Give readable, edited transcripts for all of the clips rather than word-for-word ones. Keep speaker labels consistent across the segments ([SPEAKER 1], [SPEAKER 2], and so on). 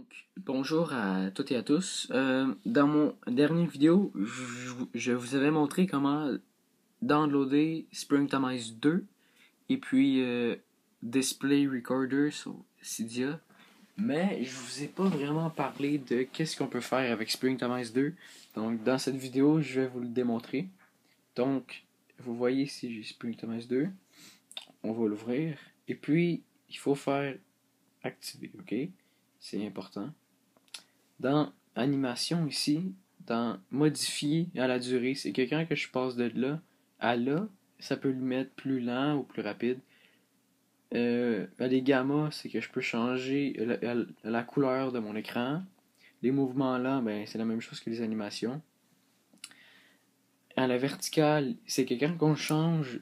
[SPEAKER 1] Donc, bonjour à toutes et à tous. Dans mon dernière vidéo, je vous avais montré comment downloader Springtomize 2 et puis Display Recorder sur Cydia. Mais je vous ai pas vraiment parlé de qu'est-ce qu'on peut faire avec Springtomize 2. Donc, dans cette vidéo, je vais vous le démontrer. Donc, vous voyez ici, j'ai Springtomize 2. On va l'ouvrir. Et puis, il faut faire activer, ok? C'est important. Dans animation ici, dans modifier à la durée, c'est que quand je passe de là à là, ça peut le mettre plus lent ou plus rapide. Les gamma, c'est que je peux changer la couleur de mon écran. Les mouvements là, ben, c'est la même chose que les animations. À la verticale, c'est que quand on change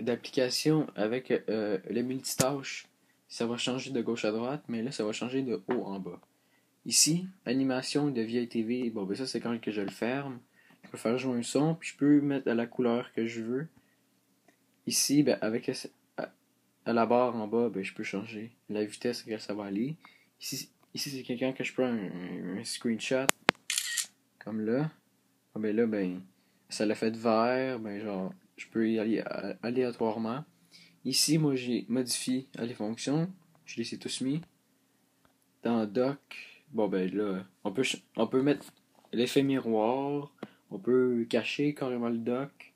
[SPEAKER 1] d'application avec le multitâche, ça va changer de gauche à droite, mais là, ça va changer de haut en bas. Ici, animation de vieille TV, bon ben ça c'est quand que je le ferme. Je peux faire jouer un son, puis je peux mettre à la couleur que je veux. Ici, ben avec à la barre en bas, ben je peux changer la vitesse à laquelle ça va aller. Ici c'est quelqu'un que je prends un screenshot, comme là. Ah ben là, ben ça l'a fait vert, ben genre, je peux y aller aléatoirement. Ici, moi j'ai modifié les fonctions, je les ai tous mis. Dans Doc, bon ben là, on peut mettre l'effet miroir, on peut cacher carrément le dock,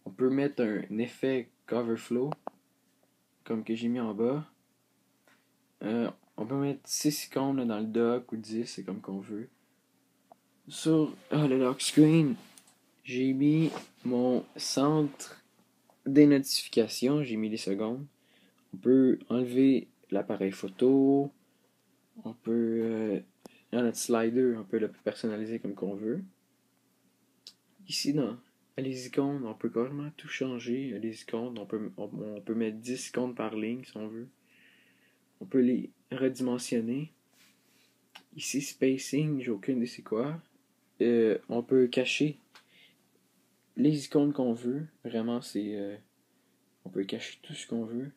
[SPEAKER 1] on peut mettre un effet cover flow, comme que j'ai mis en bas. On peut mettre 6 icônes là, dans le dock ou 10, c'est comme qu'on veut. Sur le lock screen, j'ai mis mon centre des notifications, j'ai mis les secondes. On peut enlever l'appareil photo. On peut, dans notre slider, on peut le personnaliser comme qu'on veut. Ici, dans les icônes, on peut carrément tout changer. Les icônes, on peut mettre 10 icônes par ligne si on veut. On peut les redimensionner. Ici, spacing, j'ai aucune idée c'est quoi. On peut cacher les icônes qu'on veut. Vraiment, on peut cacher tout ce qu'on veut.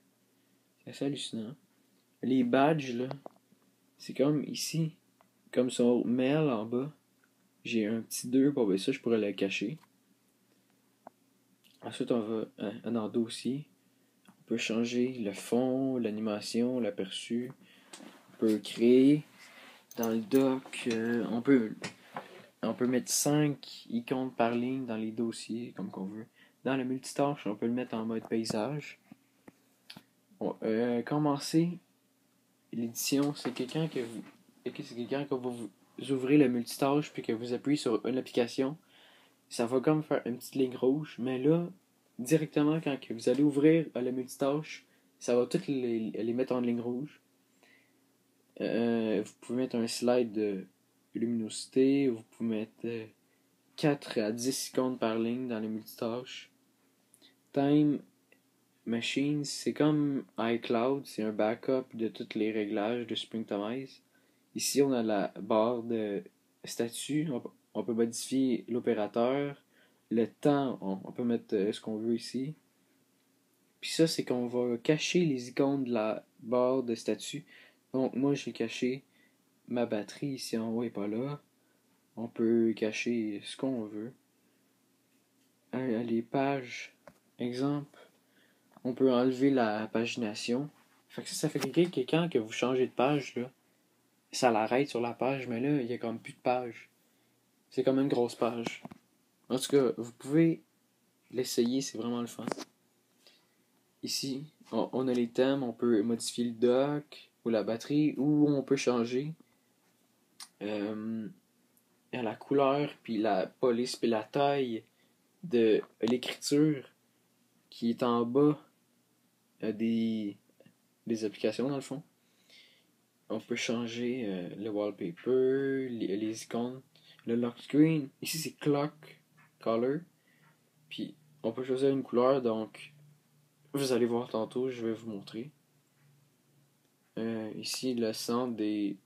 [SPEAKER 1] C'est assez hallucinant. Les badges, là, c'est comme ici. Comme sur mail en bas, j'ai un petit 2, bon ben ça je pourrais le cacher. Ensuite on va dans dossier, on peut changer le fond, l'animation, l'aperçu, on peut créer dans le doc, on peut mettre 5 icônes par ligne dans les dossiers comme qu'on veut. Dans le multitâche, on peut le mettre en mode paysage. Bon, commencer l'édition, c'est quelqu'un que vous ouvrez le multitâche puis que vous appuyez sur une application, ça va comme faire une petite ligne rouge, mais là, directement quand que vous allez ouvrir le multitâche, ça va toutes les mettre en ligne rouge. Vous pouvez mettre un slide de luminosité, vous pouvez mettre 4 à 10 secondes par ligne dans les multitâches. Time Machines, c'est comme iCloud, c'est un backup de tous les réglages de Springtomize. Ici, on a la barre de statut, on peut modifier l'opérateur, le temps, on peut mettre ce qu'on veut ici. Puis ça, c'est qu'on va cacher les icônes de la barre de statut. Donc, moi, j'ai caché ma batterie ici en haut et pas là. On peut cacher ce qu'on veut. Les pages, exemple, on peut enlever la pagination. Fait que ça fait que quand que vous changez de page, là, ça l'arrête sur la page, mais là, il y a comme plus de page. C'est comme une grosse page. En tout cas, vous pouvez l'essayer, c'est vraiment le fun. Ici, on a les thèmes, on peut modifier le dock ou la batterie, ou on peut changer la couleur, puis la police, puis la taille de l'écriture qui est en bas des applications dans le fond. On peut changer le wallpaper, les icônes, le lock screen. Ici c'est clock color. Puis on peut choisir une couleur, donc vous allez voir tantôt, je vais vous montrer. Ici le centre des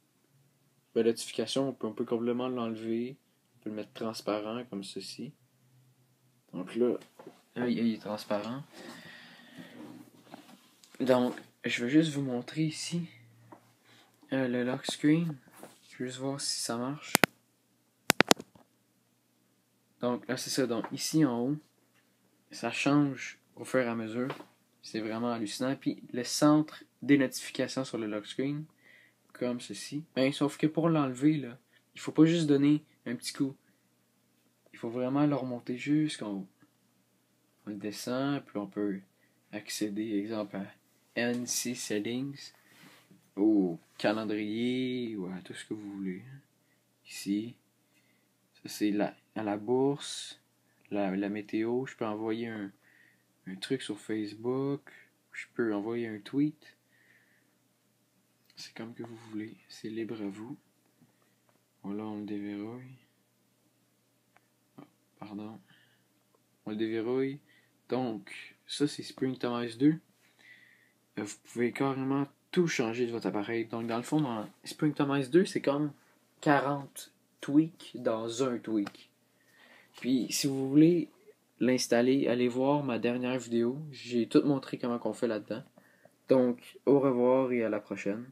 [SPEAKER 1] notifications, on peut complètement l'enlever. On peut le mettre transparent comme ceci. Donc là, il est transparent. Donc, je vais juste vous montrer ici le lock screen. Je vais juste voir si ça marche. Donc là c'est ça, donc ici en haut, ça change au fur et à mesure. C'est vraiment hallucinant. Puis le centre des notifications sur le lock screen, comme ceci. Ben, sauf que pour l'enlever, là, il faut pas juste donner un petit coup. Il faut vraiment le remonter jusqu'en haut. On le descend, puis on peut accéder, exemple, à NC Settings, au calendrier, ou à tout ce que vous voulez. Ici, ça c'est à la bourse, la météo. Je peux envoyer un truc sur Facebook, je peux envoyer un tweet. C'est comme que vous voulez, c'est libre à vous. Voilà, on le déverrouille. Oh, pardon. On le déverrouille. Donc, ça c'est Springtomize 2. Vous pouvez carrément tout changer de votre appareil. Donc, dans le fond, dans Springtomize 2, c'est comme 40 tweaks dans un tweak. Puis, si vous voulez l'installer, allez voir ma dernière vidéo. J'ai tout montré comment on fait là-dedans. Donc, au revoir et à la prochaine.